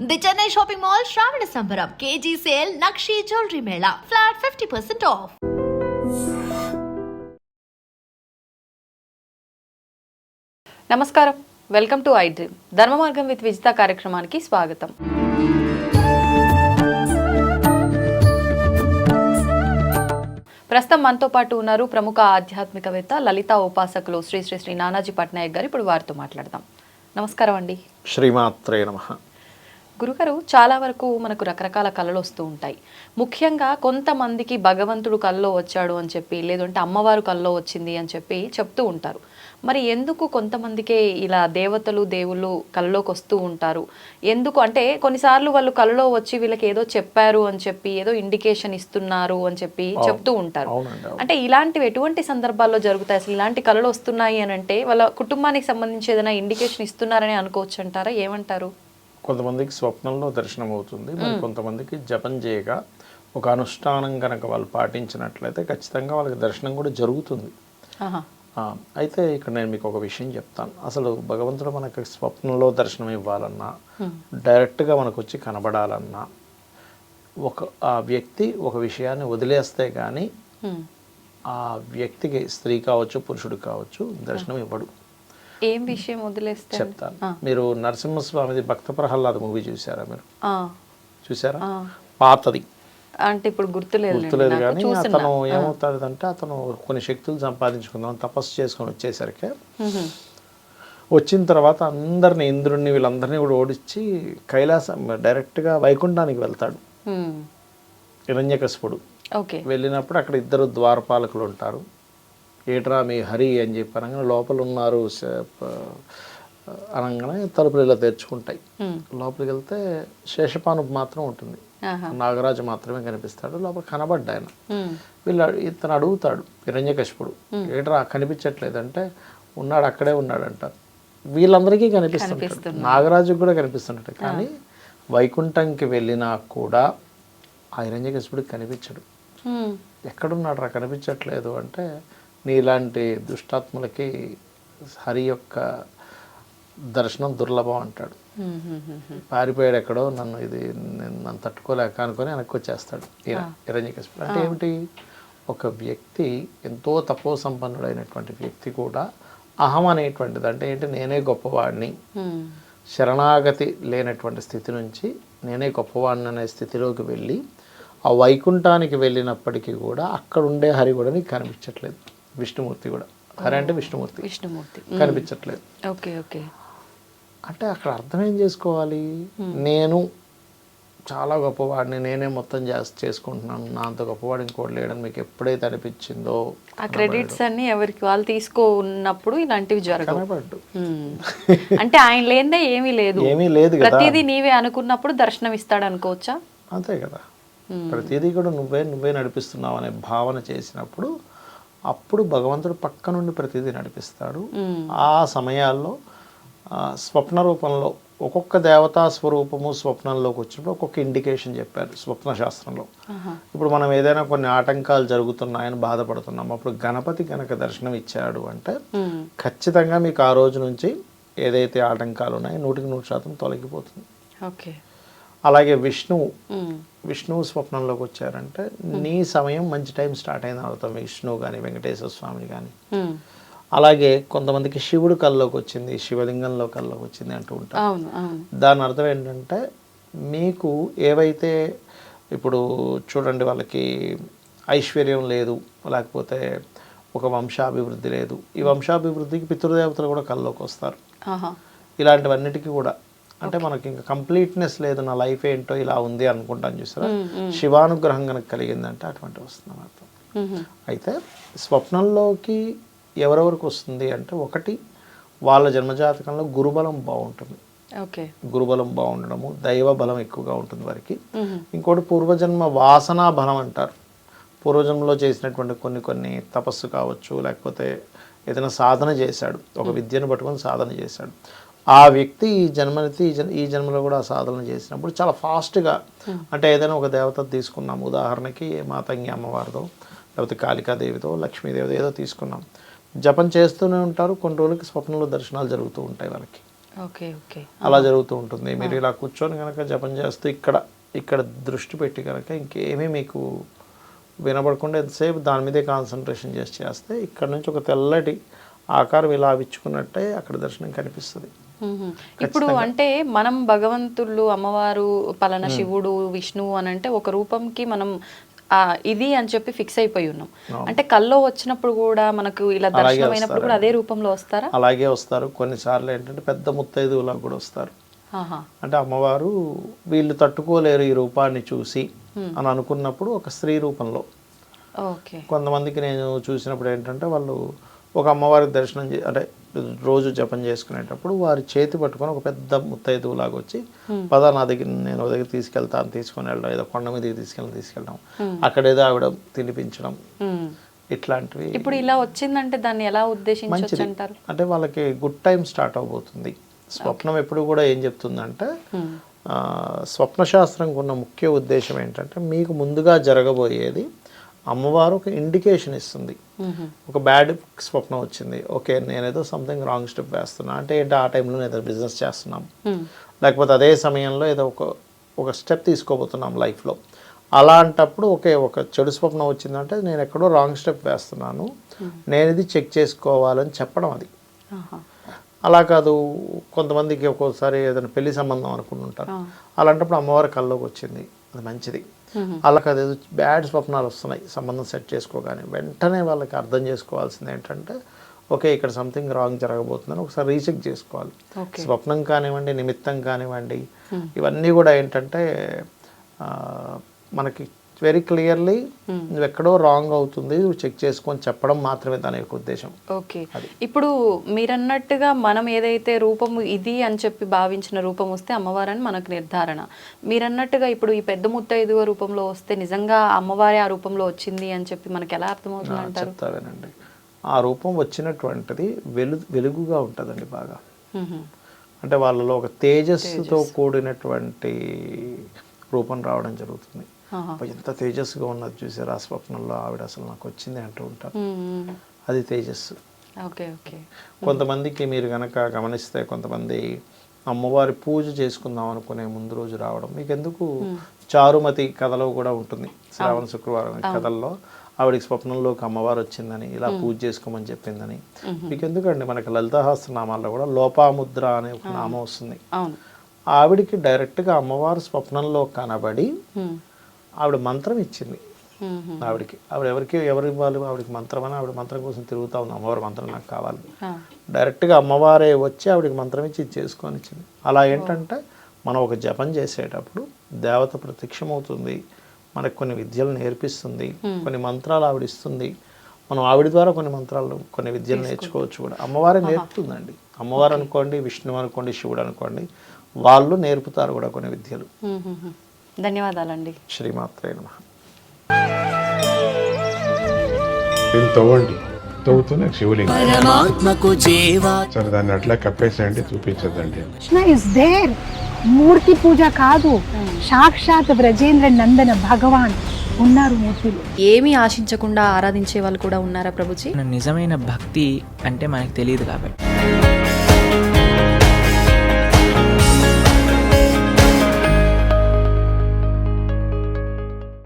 The Chennai shopping mall శ్రావణ సంబరం KG sale nakshi jewellery Mela flat 50% of. నమస్కారం, welcome to I dream. ధర్మ మార్గం with Vijitha కార్యక్రమానికి స్వాగతం. ప్రస్తుతం మనతో పాటు ఉన్నారు ప్రముఖ ఆధ్యాత్మికవేత్త, లలిత ఉపాసకులు శ్రీ శ్రీ శ్రీ నానాజీ పట్నాయక్ గారు. ఇప్పుడు వారితో మాట్లాడదాం. నమస్కారం అండి. శ్రీమాత్రే నమః. గురుగారు, చాలా వరకు మనకు రకరకాల కళలు వస్తూ ఉంటాయి. ముఖ్యంగా కొంతమందికి భగవంతుడు కల్లో వచ్చాడు అని చెప్పి, లేదంటే అమ్మవారు కల్లో వచ్చింది అని చెప్పి చెప్తూ ఉంటారు. మరి ఎందుకు కొంతమందికే ఇలా దేవతలు దేవుళ్ళు కల్లోకి వస్తూ ఉంటారు? ఎందుకు అంటే కొన్నిసార్లు వాళ్ళు కల్లో వచ్చి వీళ్ళకి ఏదో చెప్పారు అని చెప్పి, ఏదో ఇండికేషన్ ఇస్తున్నారు అని చెప్పి చెప్తూ ఉంటారు. అంటే ఇలాంటివి ఎటువంటి సందర్భాల్లో జరుగుతాయి? అసలు ఇలాంటి కళలు వస్తున్నాయి అని అంటే వాళ్ళ కుటుంబానికి సంబంధించి ఏదైనా ఇండికేషన్ ఇస్తున్నారని అనుకోవచ్చు అంటారా? ఏమంటారు? కొంతమందికి స్వప్నంలో దర్శనం అవుతుంది, మరి కొంతమందికి జపం చేయగా ఒక అనుష్ఠానం కనుక వాళ్ళు పాటించినట్లయితే ఖచ్చితంగా వాళ్ళకి దర్శనం కూడా జరుగుతుంది. అయితే ఇక్కడ నేను మీకు ఒక విషయం చెప్తాను. అసలు భగవంతుడు మనకి స్వప్నంలో దర్శనం ఇవ్వాలన్నా, డైరెక్ట్గా మనకు వచ్చి కనబడాలన్నా, ఆ వ్యక్తి ఒక విషయాన్ని వదిలేస్తే కానీ ఆ వ్యక్తికి, స్త్రీ కావచ్చు పురుషుడు కావచ్చు, దర్శనం ఇవ్వడు. ఏం విషయం వదిలేస్తే చెప్తాను. మీరు నరసింహస్వామిది భక్త ప్రహ్లాద మూవీ చూసారా? మీరు చూసారా? పాతది అంటే ఇప్పుడు గుర్తులేదు కానీ అతను ఏమవుతాడు అంటే, అతను కొన్ని శక్తులు సంపాదించుకుందాం తపస్సు చేసుకొని వచ్చేసరికి, వచ్చిన తర్వాత అందరిని, ఇంద్రుడిని వీళ్ళందరినీ కూడా ఓడించి కైలాసం డైరెక్ట్గా వైకుంఠానికి వెళ్తాడు హిరణ్యకశిపుడు. వెళ్ళినప్పుడు అక్కడ ఇద్దరు ద్వారపాలకులు ఉంటారు. ఏట్రా మీ హరి అని చెప్పి అనగానే లోపల ఉన్నారు అనగానే తలుపులు ఇలా తెరుచుకుంటాయి. లోపలికి వెళ్తే శేషపాను మాత్రం ఉంటుంది, నాగరాజు మాత్రమే కనిపిస్తాడు. లోపల కనబడ్డా ఆయన. ఇతను అడుగుతాడు హిరణ్యకశిపుడు, ఏట్రా కనిపించట్లేదంటే, ఉన్నాడు అక్కడే ఉన్నాడు అంటారు. వీళ్ళందరికీ కనిపిస్తుంటాడు, నాగరాజుకు కూడా కనిపిస్తుంటాడు. కానీ వైకుంఠంకి వెళ్ళినా కూడా ఆ హిరణ్యకశిపుడికి కనిపించడు. ఎక్కడున్నాడు రా కనిపించట్లేదు అంటే, నీలాంటి దుష్టాత్ములకి హరి యొక్క దర్శనం దుర్లభం అంటాడు. పారిపోయాడు ఎక్కడో, నన్ను తట్టుకోలేక అనుకొని వెనక్కి వచ్చేస్తాడు హిరణ్యకశిపుడు. అంటే ఏమిటి? ఒక వ్యక్తి ఎంతో తపో సంపన్నుడైనటువంటి వ్యక్తి కూడా అహం అనేటువంటిది, అంటే ఏంటి, నేనే గొప్పవాడిని, శరణాగతి లేనటువంటి స్థితి నుంచి నేనే గొప్పవాడిని అనే స్థితిలోకి వెళ్ళి ఆ వైకుంఠానికి వెళ్ళినప్పటికీ కూడా అక్కడ ఉండే హరి కూడా నీకు కనిపించట్లేదు. విష్ణుమూర్తి కూడా, హరి అంటే విష్ణుమూర్తి కనిపించట్లేదు. అంటే అక్కడ అర్థం ఏం చేసుకోవాలి? నేను చాలా గొప్పవాడిని, నేనే మొత్తం చేసుకుంటున్నాను, నా అంత గొప్పవాడు ఇంకోటి లేడని మీకు ఎప్పుడైతే అనిపించిందో, ఆ క్రెడిట్స్ అన్ని ఎవరికి వాళ్ళు తీసుకున్నప్పుడు ఇలాంటివి జరగబడ్డు. అంటే ఆయన లేదే ఏమీ లేదు, ప్రతిదీ నీవే అనుకున్నప్పుడు దర్శనం ఇస్తాడు అనుకోవచ్చా? అంతే కదా. ప్రతిదీ కూడా నువ్వే నడిపిస్తున్నావు అనే భావన చేసినప్పుడు అప్పుడు భగవంతుడు పక్క నుండి ప్రతిదీ నడిపిస్తాడు. ఆ సమయాల్లో స్వప్న రూపంలో ఒక్కొక్క దేవతా స్వరూపము స్వప్నంలోకి వచ్చినప్పుడు ఒక్కొక్క ఇండికేషన్ చెప్పారు స్వప్న శాస్త్రంలో. ఇప్పుడు మనం ఏదైనా కొన్ని ఆటంకాలు జరుగుతున్నాయని బాధపడుతున్నాం, అప్పుడు గణపతి కనుక దర్శనం ఇచ్చాడు అంటే ఖచ్చితంగా మీకు ఆ రోజు నుంచి ఏదైతే ఆటంకాలు ఉన్నాయో 100% తొలగిపోతుంది. అలాగే విష్ణువు స్వప్నంలోకి వచ్చారంటే నీ సమయం మంచి టైం స్టార్ట్ అయిన అర్థం. విష్ణువు కానీ వెంకటేశ్వర స్వామిని కానీ. అలాగే కొంతమందికి శివుడు కల్లోకి వచ్చింది, శివలింగంలో కల్లోకి వచ్చింది అంటూ ఉంటారు. దాని అర్థం ఏంటంటే, మీకు ఏవైతే ఇప్పుడు చూడండి, వాళ్ళకి ఐశ్వర్యం లేదు, లేకపోతే ఒక వంశాభివృద్ధి లేదు, ఈ వంశాభివృద్ధికి పితృదేవతలు కూడా కల్లోకి వస్తారు. ఇలాంటివన్నిటికీ కూడా, అంటే మనకి ఇంకా కంప్లీట్నెస్ లేదు, నా లైఫ్ ఏంటో ఇలా ఉంది అనుకుంటాను చూసారా, శివానుగ్రహం కనుక కలిగిందంటే అటువంటి వస్తుంది అర్థం. అయితే స్వప్నంలోకి ఎవరెవరికి వస్తుంది అంటే, ఒకటి వాళ్ళ జన్మజాతకంలో గురుబలం బాగుంటుంది, గురుబలం బాగుండడము, దైవ బలం ఎక్కువగా ఉంటుంది వారికి. ఇంకోటి పూర్వజన్మ వాసనా బలం అంటారు. పూర్వజన్మలో చేసినటువంటి కొన్ని తపస్సు కావచ్చు, లేకపోతే ఏదైనా సాధన చేశాడు, ఒక విద్యను పట్టుకొని సాధన చేశాడు, ఆ వ్యక్తి ఈ జన్మలో కూడా సాధన చేసినప్పుడు చాలా ఫాస్ట్గా, అంటే ఏదైనా ఒక దేవత తీసుకున్నాం, ఉదాహరణకి మాతంగి అమ్మవారితో, లేకపోతే కాళికాదేవితో, లక్ష్మీదేవితో ఏదో తీసుకున్నాం, జపం చేస్తూనే ఉంటారు. కొన్ని రోజులకి స్వప్నంలో దర్శనాలు జరుగుతూ ఉంటాయి వాళ్ళకి. Okay okay. అలా జరుగుతూ ఉంటుంది. మీరు ఇలా కూర్చొని కనుక జపం చేస్తూ ఇక్కడ దృష్టి పెట్టి కనుక ఇంకేమీ మీకు వినపడకుండా ఎంతసేపు దాని మీదే కాన్సన్ట్రేషన్ చేస్తే ఇక్కడ నుంచి ఒక తెల్లటి ఆకారం ఇలా విచ్చుకున్నట్టే అక్కడ దర్శనం కనిపిస్తుంది. ఇప్పుడు అంటే మనం భగవంతుళ్ళు అమ్మవారు పలానా శివుడు విష్ణువు అని అంటే ఒక రూపంకి మనం ఇది అని చెప్పి ఫిక్స్ అయిపోయి ఉన్నాం. అంటే కల్లో వచ్చినప్పుడు కూడా మనకు ఇలా దర్శనం అయినప్పుడు కూడా అదే రూపంలో వస్తారా? అలాగే వస్తారు. కొన్నిసార్లు ఏంటంటే పెద్ద ముత్తైదువులా కూడా వస్తారు. అంటే అమ్మవారు వీళ్ళు తట్టుకోలేరు ఈ రూపాన్ని చూసి అని అనుకున్నప్పుడు ఒక స్త్రీ రూపంలో. కొంతమందికి నేను చూసినప్పుడు ఏంటంటే వాళ్ళు ఒక అమ్మవారి దర్శనం అంటే రోజు జపం చేసుకునేటప్పుడు వారి చేతి పట్టుకొని ఒక పెద్ద ముత్తైదువులాగా వచ్చి పద నా దగ్గర నేను దగ్గర తీసుకొని వెళ్ళడం, ఏదో కొండ మీద తీసుకెళ్ళడం, అక్కడేదో ఆవిడ తినిపించడం, ఇట్లాంటివి. ఇప్పుడు ఇలా వచ్చిందంటే దాన్ని ఎలా ఉద్దేశించవచ్చు అంటారు? అంటే వాళ్ళకి గుడ్ టైం స్టార్ట్ అవబోతుంది. స్వప్నం ఎప్పుడు కూడా ఏం చెప్తుందంటే స్వప్న శాస్త్రంకు ఉన్న ముఖ్య ఉద్దేశం ఏంటంటే మీకు ముందుగా జరగబోయేది అమ్మవారు ఒక ఇండికేషన్ ఇస్తుంది. ఒక బ్యాడ్ స్వప్నం వచ్చింది, ఓకే నేనేదో సంథింగ్ రాంగ్ స్టెప్ వేస్తున్నా అంటే ఏంటి, ఆ టైంలో ఏదో బిజినెస్ చేస్తున్నాం, లేకపోతే అదే సమయంలో ఏదో ఒక స్టెప్ తీసుకోబోతున్నాం లైఫ్లో. అలాంటప్పుడు ఒక చెడు స్వప్నం వచ్చిందంటే నేను ఎక్కడో రాంగ్ స్టెప్ వేస్తున్నాను, నేను ఇది చెక్ చేసుకోవాలని చెప్పడం అది. అలా కాదు, కొంతమందికి ఒక్కోసారి ఏదైనా పెళ్లి సంబంధం అనుకుంటుంటారు, అలాంటప్పుడు అమ్మవారి కల్లోకి వచ్చింది, అది మంచిది. అలా కాదు, ఏదో బ్యాడ్ స్వప్నాలు వస్తున్నాయి సంబంధం సెట్ చేసుకోగానే, వెంటనే వాళ్ళకి అర్థం చేసుకోవాల్సింది ఏంటంటే ఓకే ఇక్కడ సంథింగ్ రాంగ్ జరగబోతుందని ఒకసారి రీచెక్ చేసుకోవాలి. స్వప్నం కానివ్వండి, నిమిత్తం కానివ్వండి, ఇవన్నీ కూడా ఏంటంటే మనకి వెరీ క్లియర్లీ నువ్వు ఎక్కడో రాంగ్ అవుతుంది నువ్వు చెక్ చేసుకొని చెప్పడం మాత్రమే దాని యొక్క ఉద్దేశం. ఓకే. ఇప్పుడు మీరన్నట్టుగా మనం ఏదైతే రూపము ఇది అని చెప్పి భావించిన రూపం వస్తే అమ్మవారని మనకు నిర్ధారణ. మీరన్నట్టుగా ఇప్పుడు ఈ పెద్ద ముత్తైదువ రూపంలో వస్తే నిజంగా అమ్మవారి ఆ రూపంలో వచ్చింది అని చెప్పి మనకి ఎలా అర్థమవుతుంది అంటారు? చెప్తావేనండి, ఆ రూపం వచ్చినటువంటిది వెలుగుగా ఉంటుందండి బాగా. అంటే వాళ్ళలో ఒక తేజస్సుతో కూడినటువంటి రూపం రావడం జరుగుతుంది. ఎంత తేజస్సుగా ఉన్నది చూసారు ఆ స్వప్నంలో ఆవిడ, అసలు నాకు వచ్చింది అంటూ ఉంటారు, అది తేజస్సు. కొంతమందికి మీరు కనుక గమనిస్తే కొంతమంది అమ్మవారి పూజ చేసుకుందాం అనుకునే ముందు రోజు రావడం. మీకు ఎందుకు చారుమతి కథలో కూడా ఉంటుంది, శ్రావణ శుక్రవారం కథల్లో ఆవిడకి స్వప్నంలోకి అమ్మవారు వచ్చిందని, ఇలా పూజ చేసుకోమని చెప్పిందని. మీకు ఎందుకండి, మనకి లలితాహాస్త్ర నామాల్లో కూడా లోపాముద్ర అనే ఒక నామం వస్తుంది. ఆవిడికి డైరెక్ట్గా అమ్మవారు స్వప్నంలో కనబడి ఆవిడ మంత్రం ఇచ్చింది. ఆవిడ ఎవరు ఇవ్వాలి ఆవిడకి మంత్రం అని, ఆవిడ మంత్రం కోసం తిరుగుతా ఉంది, అమ్మవారి మంత్రం నాకు కావాలి. డైరెక్ట్గా అమ్మవారే వచ్చి ఆవిడకి మంత్రం ఇచ్చి చేసుకొని ఇచ్చింది. అలా ఏంటంటే మనం ఒక జపం చేసేటప్పుడు దేవత ప్రత్యక్షమవుతుంది, మనకు కొన్ని విద్యలు నేర్పిస్తుంది, కొన్ని మంత్రాలు ఆవిడ ఇస్తుంది, మనం ఆవిడ ద్వారా కొన్ని విద్యలు నేర్చుకోవచ్చు కూడా. అమ్మవారే నేర్పుతుందండి. అమ్మవారు అనుకోండి, విష్ణువు అనుకోండి, శివుడు అనుకోండి, వాళ్ళు నేర్పుతారు కూడా కొన్ని విద్యలు. ధన్యవాదాలండి. శ్రీమాత్రే నమః. తవ్వండి, తవ్వుతూనే శివలింగం సరే దాన్ని అట్లా కప్పేసేయండి, చూపించదండి. కృష్ణ ఇస్ దేర్, మూర్తి పూజ కాదు, సాక్షాత్ బ్రజేంద్ర నందన భగవాన్ ఉన్నారు మూర్తిలో. ఏమీ ఆశించకుండా ఆరాధించే వాళ్ళు కూడా ఉన్నారా ప్రభుజీ? నిజమైన భక్తి అంటే మనకు తెలియదు కాబట్టి